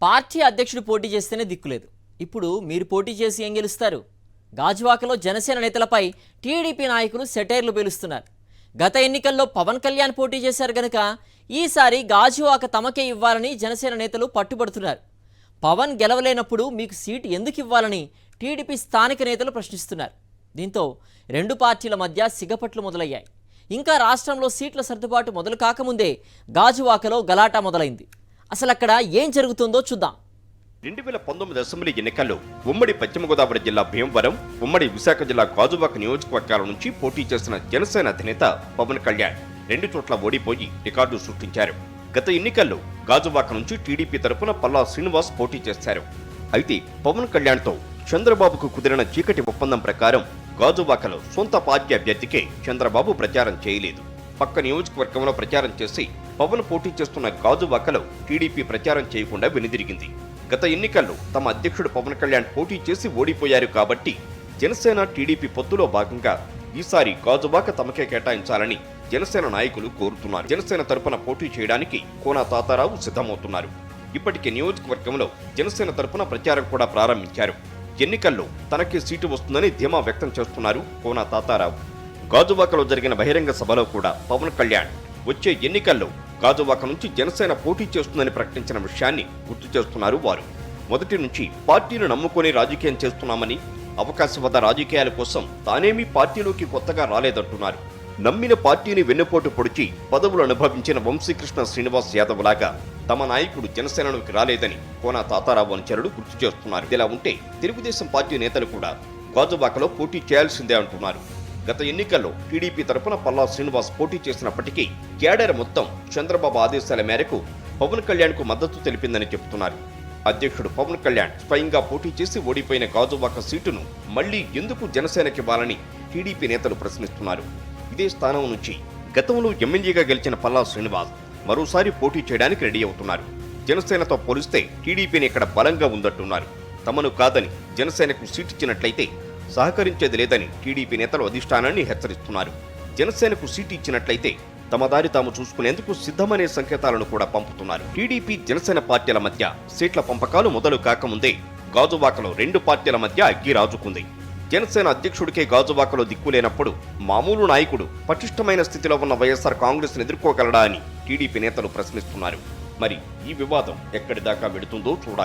Party అధ్యక్షుడు పోటీ చేస్తేనే దిక్కులేదు. ఇప్పుడు మీరు పోటీ చేసి ఏం గెలుస్తారు? గాజువాకలో జనసేన నేతలపై టీడీపీ నాయకులు సెటైర్లు పేలుస్తున్నారు. గత ఎన్నికల్లో పవన్ కళ్యాణ్ పోటీ చేశారు గనుక ఈసారి గాజువాక తమకే ఇవ్వాలని జనసేన నేతలు పట్టుబడుతున్నారు. పవన్ గెలవలేనప్పుడు మీకు సీటు ఎందుకు ఇవ్వాలని టీడీపీ స్థానిక నేతలు ప్రశ్నిస్తున్నారు. దీంతో రెండు పార్టీల మధ్య సిగపట్లు మొదలయ్యాయి. ఇంకా రాష్ట్రంలో సీట్ల సర్దుబాటు మొదలు కాకముందే గాజువాకలో గలాటా మొదలైంది. అసలు అక్కడ ఏం జరుగుతుందో చూద్దాం. 2019 అసెంబ్లీ ఎన్నికల్లో ఉమ్మడి పశ్చిమ గోదావరి జిల్లా భీమవరం, ఉమ్మడి విశాఖ జిల్లా గాజువాక నియోజకవర్గాల నుంచి పోటీ చేసిన జనసేన అధినేత పవన్ కళ్యాణ్ 2 చోట్ల ఓడిపోయి రికార్డు సృష్టించారు. గత ఎన్నికల్లో గాజువాక నుంచి టీడీపీ తరపున పల్లా శ్రీనివాస్ పోటీ చేశారు. అయితే పవన్ కళ్యాణ్తో చంద్రబాబుకు కుదిరిన చీకటి ఒప్పందం ప్రకారం గాజువాకలో సొంత పార్టీ అభ్యర్థికే చంద్రబాబు ప్రచారం చేయలేదు. పక్క నియోజకవర్గంలో ప్రచారం చేసి పవన్ పోటీ చేస్తున్న గాజువాకలో టీడీపీ ప్రచారం చేయకుండా వెనుదిరిగింది. గత ఎన్నికల్లో తమ అధ్యక్షుడు పవన్ కళ్యాణ్ పోటీ చేసి ఓడిపోయారు కాబట్టి జనసేన టీడీపీ పొత్తులో భాగంగా ఈసారి గాజువాక తమకే కేటాయించాలని జనసేన నాయకులు కోరుతున్నారు. జనసేన తరపున పోటీ చేయడానికి కోన తాతారావు సిద్ధమవుతున్నారు. ఇప్పటికే నియోజకవర్గంలో జనసేన తరపున ప్రచారం కూడా ప్రారంభించారు. ఎన్నికల్లో తనకే సీటు వస్తుందని ధీమా వ్యక్తం చేస్తున్నారు కోన తాతారావు. గాజువాకలో జరిగిన బహిరంగ సభలో కూడా పవన్ కళ్యాణ్ వచ్చే ఎన్నికల్లో గాజువాక నుంచి జనసేన పోటీ చేస్తుందని ప్రకటించిన విషయాన్ని గుర్తు చేస్తున్నారు వారు. మొదటి నుంచి పార్టీని నమ్ముకొని రాజకీయం చేస్తున్నామని, అవకాశవాద రాజకీయాల కోసం తానేమీ పార్టీలోకి కొత్తగా రాలేదంటున్నారు. నమ్మిన పార్టీని వెన్నుపోటు పొడిచి పదవులు అనుభవించిన వంశీకృష్ణ శ్రీనివాస్ యాదవ్ లాగా తమ నాయకుడు జనసేనలోకి రాలేదని కోన తాతారావు అనుచరులు గుర్తు చేస్తున్నారు. ఇలా ఉంటే తెలుగుదేశం పార్టీ నేతలు కూడా గాజువాకలో పోటీ చేయాల్సిందే అంటున్నారు. గత ఎన్నికల్లో టీడీపీ తరపున పల్లా శ్రీనివాస్ పోటీ చేసినప్పటికీ కేడర్ మొత్తం చంద్రబాబు ఆదేశాల మేరకు పవన్ కళ్యాణ్ కు మద్దతు తెలిపిందని చెబుతున్నారు. అధ్యక్షుడు పవన్ కళ్యాణ్ స్వయంగా పోటీ చేసి ఓడిపోయిన గాజువాక సీటును మళ్లీ ఎందుకు జనసేనకివ్వాలని టీడీపీ నేతలు ప్రశ్నిస్తున్నారు. ఇదే స్థానం నుంచి గతంలో ఎమ్మెల్యేగా గెలిచిన పల్లా శ్రీనివాస్ మరోసారి పోటీ చేయడానికి రెడీ అవుతున్నారు. జనసేనతో పోలిస్తే టీడీపీని ఇక్కడ బలంగా ఉందంటున్నారు. తమను కాదని జనసేనకు సీటు ఇచ్చినట్లయితే సహకరించేది లేదని టీడీపీ నేతలు అధిష్టానాన్ని హెచ్చరిస్తున్నారు. జనసేనకు సీటు ఇచ్చినట్లయితే తమ దారి తాము చూసుకునేందుకు సిద్ధమనే సంకేతాలను కూడా పంపుతున్నారు. టీడీపీ జనసేన పార్టీల మధ్య సీట్ల పంపకాలు మొదలు కాకముందే గాజువాకలో రెండు పార్టీల మధ్య అగ్గి రాజుకుంది. జనసేన అధ్యక్షుడికే గాజువాకలో దిక్కులేనప్పుడు మామూలు నాయకుడు పటిష్టమైన స్థితిలో ఉన్న వైఎస్ఆర్ కాంగ్రెస్ ను ఎదుర్కోగలడా అని టీడీపీ నేతలు ప్రశ్నిస్తున్నారు. మరి ఈ వివాదం ఎక్కడి దాకా వెడుతుందో చూడాలి.